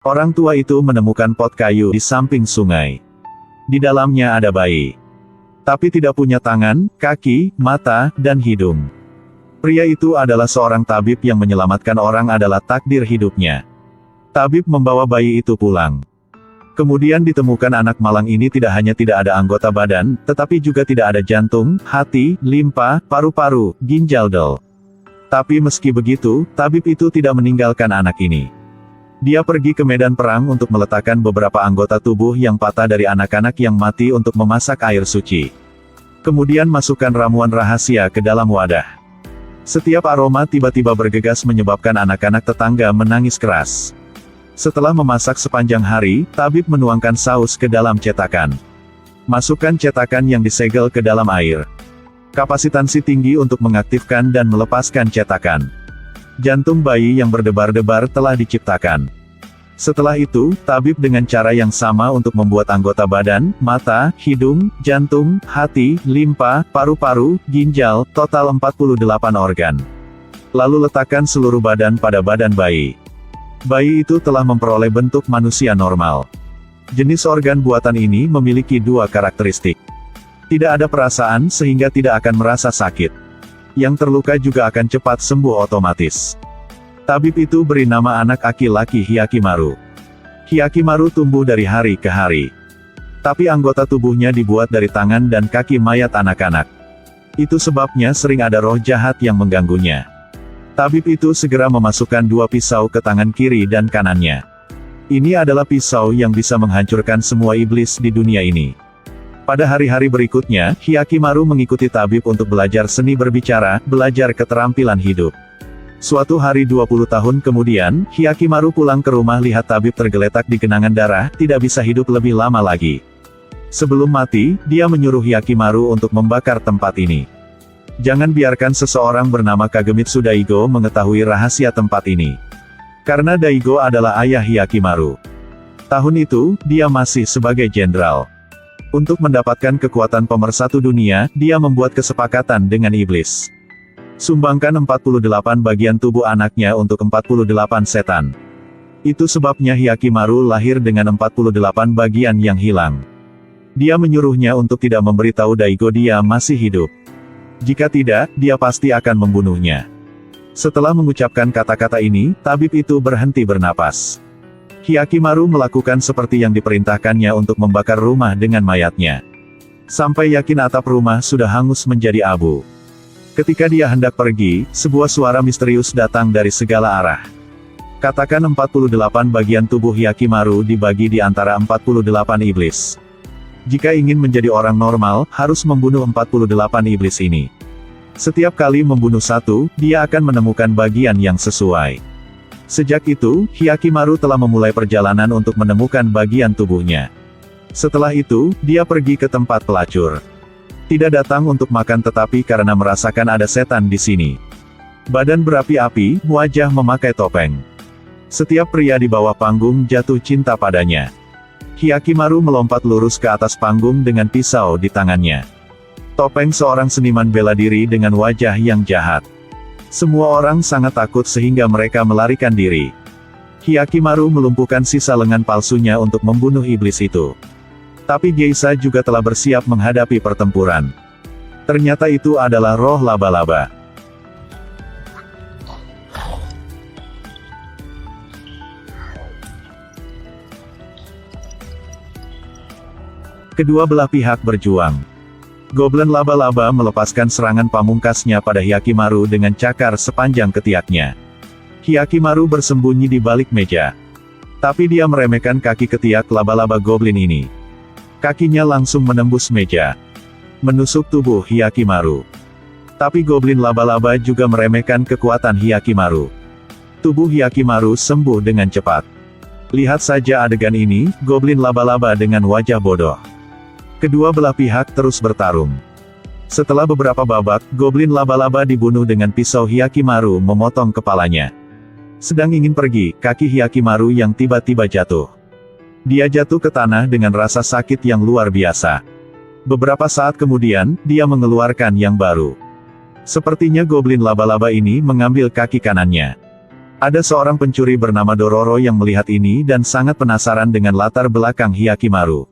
Orang tua itu menemukan pot kayu di samping sungai. Di dalamnya ada bayi. Tapi tidak punya tangan, kaki, mata, dan hidung. Pria itu adalah seorang tabib yang menyelamatkan orang adalah takdir hidupnya. Tabib membawa bayi itu pulang. Kemudian ditemukan anak malang ini tidak hanya tidak ada anggota badan, tetapi juga tidak ada jantung, hati, limpa, paru-paru, ginjal dan. Tapi meski begitu, tabib itu tidak meninggalkan anak ini. Dia pergi ke medan perang untuk meletakkan beberapa anggota tubuh yang patah dari anak-anak yang mati untuk memasak air suci. Kemudian masukkan ramuan rahasia ke dalam wadah. Setiap aroma tiba-tiba bergegas menyebabkan anak-anak tetangga menangis keras. Setelah memasak sepanjang hari, tabib menuangkan saus ke dalam cetakan. Masukkan cetakan yang disegel ke dalam air. Kapasitansi tinggi untuk mengaktifkan dan melepaskan cetakan. Jantung bayi yang berdebar-debar telah diciptakan. Setelah itu, tabib dengan cara yang sama untuk membuat anggota badan, mata, hidung, jantung, hati, limpa, paru-paru, ginjal, total 48 organ. Lalu letakkan seluruh badan pada badan bayi. Bayi itu telah memperoleh bentuk manusia normal. Jenis organ buatan ini memiliki dua karakteristik. Tidak ada perasaan sehingga tidak akan merasa sakit. Yang terluka juga akan cepat sembuh otomatis. Tabib itu beri nama anak laki-laki Hyakimaru. Hyakimaru tumbuh dari hari ke hari. Tapi anggota tubuhnya dibuat dari tangan dan kaki mayat anak-anak. Itu sebabnya sering ada roh jahat yang mengganggunya. Tabib itu segera memasukkan dua pisau ke tangan kiri dan kanannya. Ini adalah pisau yang bisa menghancurkan semua iblis di dunia ini. Pada hari-hari berikutnya, Hyakimaru mengikuti tabib untuk belajar seni berbicara, belajar keterampilan hidup. Suatu hari 20 tahun kemudian, Hyakimaru pulang ke rumah lihat tabib tergeletak di genangan darah, tidak bisa hidup lebih lama lagi. Sebelum mati, dia menyuruh Hyakimaru untuk membakar tempat ini. Jangan biarkan seseorang bernama Kagemitsu Daigo mengetahui rahasia tempat ini. Karena Daigo adalah ayah Hyakimaru. Tahun itu, dia masih sebagai jenderal. Untuk mendapatkan kekuatan pemersatu dunia, dia membuat kesepakatan dengan iblis. Sumbangkan 48 bagian tubuh anaknya untuk 48 setan. Itu sebabnya Hyakimaru lahir dengan 48 bagian yang hilang. Dia menyuruhnya untuk tidak memberitahu Daigo dia masih hidup. Jika tidak, dia pasti akan membunuhnya. Setelah mengucapkan kata-kata ini, tabib itu berhenti bernapas. Hyakimaru melakukan seperti yang diperintahkannya untuk membakar rumah dengan mayatnya. Sampai yakin atap rumah sudah hangus menjadi abu. Ketika dia hendak pergi, sebuah suara misterius datang dari segala arah. Katakan 48 bagian tubuh Hyakimaru dibagi di antara 48 iblis. Jika ingin menjadi orang normal, harus membunuh 48 iblis ini. Setiap kali membunuh satu, dia akan menemukan bagian yang sesuai. Sejak itu, Hyakimaru telah memulai perjalanan untuk menemukan bagian tubuhnya. Setelah itu, dia pergi ke tempat pelacur. Tidak datang untuk makan tetapi karena merasakan ada setan di sini. Badan berapi-api, wajah memakai topeng. Setiap pria di bawah panggung jatuh cinta padanya. Hyakimaru melompat lurus ke atas panggung dengan pisau di tangannya. Topeng seorang seniman bela diri dengan wajah yang jahat. Semua orang sangat takut sehingga mereka melarikan diri. Hyakimaru melumpuhkan sisa lengan palsunya untuk membunuh iblis itu. Tapi Geisha juga telah bersiap menghadapi pertempuran. Ternyata itu adalah roh laba-laba. Kedua belah pihak berjuang. Goblin laba-laba melepaskan serangan pamungkasnya pada Hyakimaru dengan cakar sepanjang ketiaknya. Hyakimaru bersembunyi di balik meja. Tapi dia meremehkan kaki ketiak laba-laba goblin ini. Kakinya langsung menembus meja. Menusuk tubuh Hyakimaru. Tapi goblin laba-laba juga meremehkan kekuatan Hyakimaru. Tubuh Hyakimaru sembuh dengan cepat. Lihat saja adegan ini, goblin laba-laba dengan wajah bodoh. Kedua belah pihak terus bertarung. Setelah beberapa babak, goblin laba-laba dibunuh dengan pisau Hyakimaru memotong kepalanya. Sedang ingin pergi, kaki Hyakimaru yang tiba-tiba jatuh. Dia jatuh ke tanah dengan rasa sakit yang luar biasa. Beberapa saat kemudian, dia mengeluarkan yang baru. Sepertinya goblin laba-laba ini mengambil kaki kanannya. Ada seorang pencuri bernama Dororo yang melihat ini dan sangat penasaran dengan latar belakang Hyakimaru.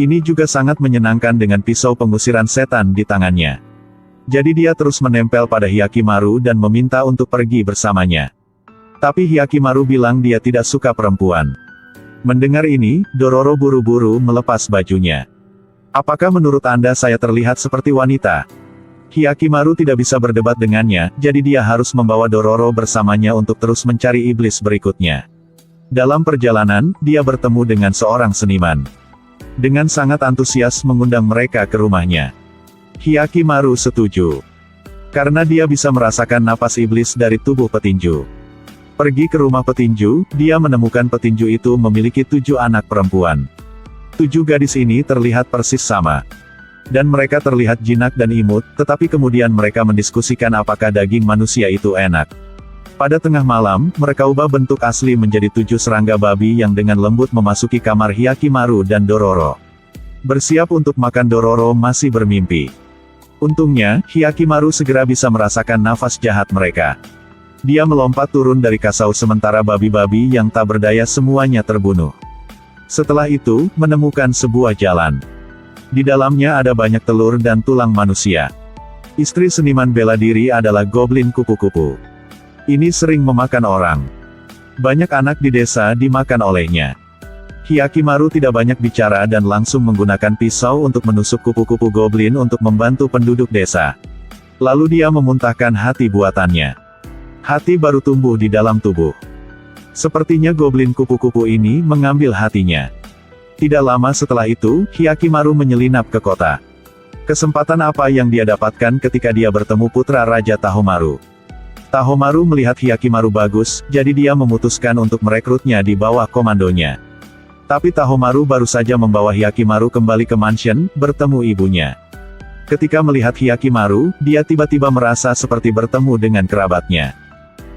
Ini juga sangat menyenangkan dengan pisau pengusiran setan di tangannya. Jadi dia terus menempel pada Hyakimaru dan meminta untuk pergi bersamanya. Tapi Hyakimaru bilang dia tidak suka perempuan. Mendengar ini, Dororo buru-buru melepas bajunya. Apakah menurut Anda saya terlihat seperti wanita? Hyakimaru tidak bisa berdebat dengannya, jadi dia harus membawa Dororo bersamanya untuk terus mencari iblis berikutnya. Dalam perjalanan, dia bertemu dengan seorang seniman. Dengan sangat antusias mengundang mereka ke rumahnya. Hyakimaru setuju. Karena dia bisa merasakan napas iblis dari tubuh petinju. Pergi ke rumah petinju, dia menemukan petinju itu memiliki 7 anak perempuan. 7 gadis ini terlihat persis sama. Dan mereka terlihat jinak dan imut, tetapi kemudian mereka mendiskusikan apakah daging manusia itu enak. Pada tengah malam, mereka ubah bentuk asli menjadi 7 serangga babi yang dengan lembut memasuki kamar Hyakimaru dan Dororo. Bersiap untuk makan. Dororo masih bermimpi. Untungnya, Hyakimaru segera bisa merasakan nafas jahat mereka. Dia melompat turun dari kasau sementara babi-babi yang tak berdaya semuanya terbunuh. Setelah itu, menemukan sebuah jalan. Di dalamnya ada banyak telur dan tulang manusia. Istri seniman bela diri adalah goblin kupu-kupu. Ini sering memakan orang. Banyak anak di desa dimakan olehnya. Hyakimaru tidak banyak bicara dan langsung menggunakan pisau untuk menusuk kupu-kupu goblin untuk membantu penduduk desa. Lalu dia memuntahkan hati buatannya. Hati baru tumbuh di dalam tubuh. Sepertinya goblin kupu-kupu ini mengambil hatinya. Tidak lama setelah itu, Hyakimaru menyelinap ke kota. Kesempatan apa yang dia dapatkan ketika dia bertemu putra Raja Tahomaru? Tahomaru melihat Hyakimaru bagus, jadi dia memutuskan untuk merekrutnya di bawah komandonya. Tapi Tahomaru baru saja membawa Hyakimaru kembali ke mansion, bertemu ibunya. Ketika melihat Hyakimaru, dia tiba-tiba merasa seperti bertemu dengan kerabatnya.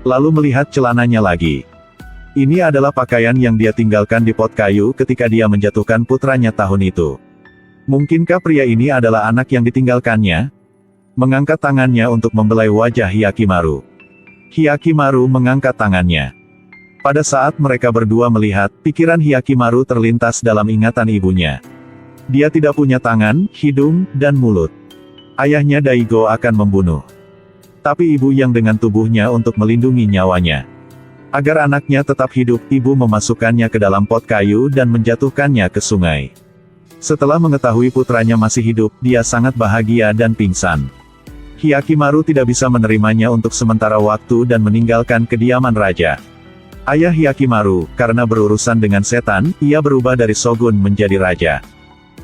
Lalu melihat celananya lagi. Ini adalah pakaian yang dia tinggalkan di pot kayu ketika dia menjatuhkan putranya tahun itu. Mungkinkah pria ini adalah anak yang ditinggalkannya? Mengangkat tangannya untuk membelai wajah Hyakimaru. Hyakimaru mengangkat tangannya. Pada saat mereka berdua melihat, pikiran Hyakimaru terlintas dalam ingatan ibunya. Dia tidak punya tangan, hidung, dan mulut. Ayahnya Daigo akan membunuh. Tapi ibu yang dengan tubuhnya untuk melindungi nyawanya. Agar anaknya tetap hidup, ibu memasukkannya ke dalam pot kayu dan menjatuhkannya ke sungai. Setelah mengetahui putranya masih hidup, dia sangat bahagia dan pingsan. Hyakimaru tidak bisa menerimanya untuk sementara waktu dan meninggalkan kediaman raja. Ayah Hyakimaru, karena berurusan dengan setan, ia berubah dari shogun menjadi raja.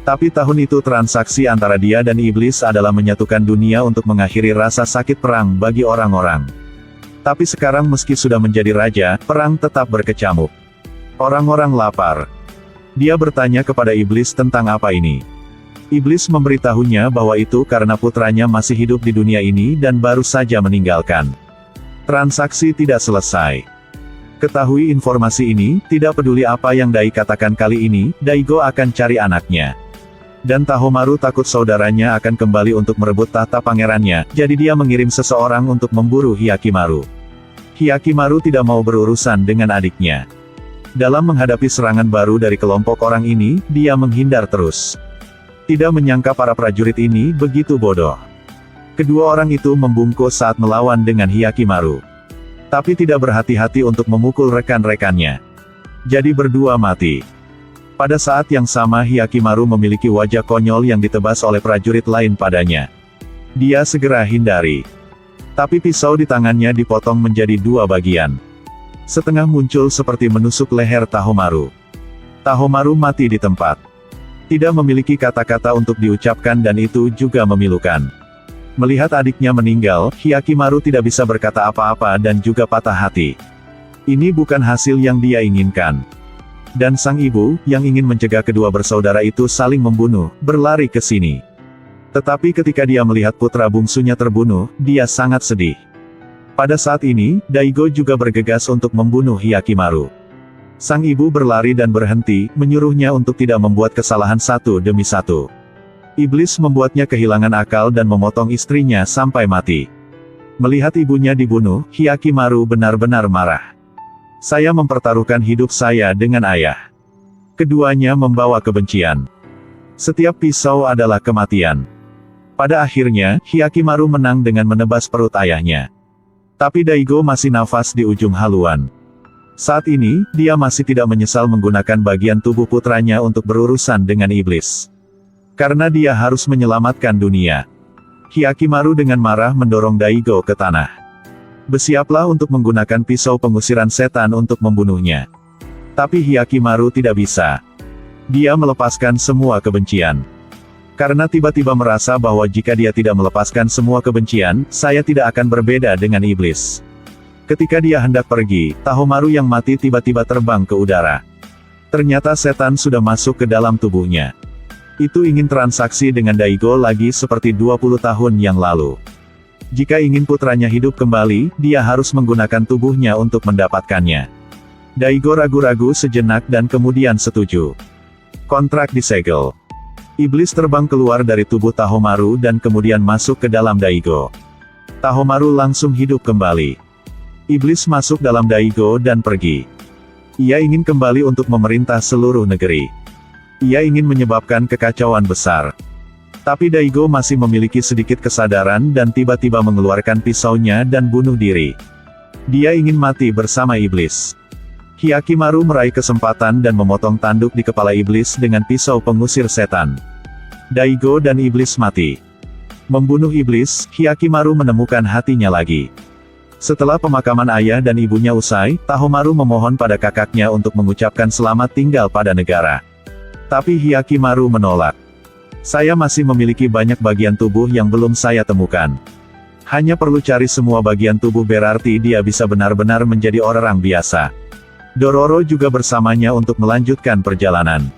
Tapi tahun itu transaksi antara dia dan iblis adalah menyatukan dunia untuk mengakhiri rasa sakit perang bagi orang-orang. Tapi sekarang meski sudah menjadi raja, perang tetap berkecamuk. Orang-orang lapar. Dia bertanya kepada iblis tentang apa ini. Iblis memberitahunya bahwa itu karena putranya masih hidup di dunia ini dan baru saja meninggalkan. Transaksi tidak selesai. Ketahui informasi ini, tidak peduli apa yang Dai katakan kali ini, Daigo akan cari anaknya. Dan Tahomaru takut saudaranya akan kembali untuk merebut tahta pangerannya, jadi dia mengirim seseorang untuk memburu Hyakimaru. Hyakimaru tidak mau berurusan dengan adiknya. Dalam menghadapi serangan baru dari kelompok orang ini, dia menghindar terus. Tidak menyangka para prajurit ini begitu bodoh. Kedua orang itu membungkuk saat melawan dengan Hyakimaru. Tapi tidak berhati-hati untuk memukul rekan-rekannya. Jadi berdua mati. Pada saat yang sama Hyakimaru memiliki wajah konyol yang ditebas oleh prajurit lain padanya. Dia segera hindari. Tapi pisau di tangannya dipotong menjadi 2 bagian. Setengah muncul seperti menusuk leher Tahomaru. Tahomaru mati di tempat. Tidak memiliki kata-kata untuk diucapkan dan itu juga memilukan. Melihat adiknya meninggal, Hyakimaru tidak bisa berkata apa-apa dan juga patah hati. Ini bukan hasil yang dia inginkan. Dan sang ibu, yang ingin mencegah kedua bersaudara itu saling membunuh, berlari ke sini. Tetapi ketika dia melihat putra bungsunya terbunuh, dia sangat sedih. Pada saat ini, Daigo juga bergegas untuk membunuh Hyakimaru. Sang ibu berlari dan berhenti, menyuruhnya untuk tidak membuat kesalahan satu demi satu. Iblis membuatnya kehilangan akal dan memotong istrinya sampai mati. Melihat ibunya dibunuh, Hyakimaru benar-benar marah. Saya mempertaruhkan hidup saya dengan ayah. Keduanya membawa kebencian. Setiap pisau adalah kematian. Pada akhirnya, Hyakimaru menang dengan menebas perut ayahnya. Tapi Daigo masih nafas di ujung haluan. Saat ini, dia masih tidak menyesal menggunakan bagian tubuh putranya untuk berurusan dengan iblis. Karena dia harus menyelamatkan dunia. Hyakimaru dengan marah mendorong Daigo ke tanah. Bersiaplah untuk menggunakan pisau pengusiran setan untuk membunuhnya. Tapi Hyakimaru tidak bisa. Dia melepaskan semua kebencian. Karena tiba-tiba merasa bahwa jika dia tidak melepaskan semua kebencian, saya tidak akan berbeda dengan iblis. Ketika dia hendak pergi, Tahomaru yang mati tiba-tiba terbang ke udara. Ternyata setan sudah masuk ke dalam tubuhnya. Itu ingin transaksi dengan Daigo lagi seperti 20 tahun yang lalu. Jika ingin putranya hidup kembali, dia harus menggunakan tubuhnya untuk mendapatkannya. Daigo ragu-ragu sejenak dan kemudian setuju. Kontrak disegel. Iblis terbang keluar dari tubuh Tahomaru dan kemudian masuk ke dalam Daigo. Tahomaru langsung hidup kembali. Iblis masuk dalam Daigo dan pergi. Ia ingin kembali untuk memerintah seluruh negeri. Ia ingin menyebabkan kekacauan besar. Tapi Daigo masih memiliki sedikit kesadaran dan tiba-tiba mengeluarkan pisaunya dan bunuh diri. Dia ingin mati bersama iblis. Hyakimaru meraih kesempatan dan memotong tanduk di kepala iblis dengan pisau pengusir setan. Daigo dan iblis mati. Membunuh iblis, Hyakimaru menemukan hatinya lagi. Setelah pemakaman ayah dan ibunya usai, Tahomaru memohon pada kakaknya untuk mengucapkan selamat tinggal pada negara. Tapi Hyakimaru menolak. Saya masih memiliki banyak bagian tubuh yang belum saya temukan. Hanya perlu cari semua bagian tubuh berarti dia bisa benar-benar menjadi orang biasa. Dororo juga bersamanya untuk melanjutkan perjalanan.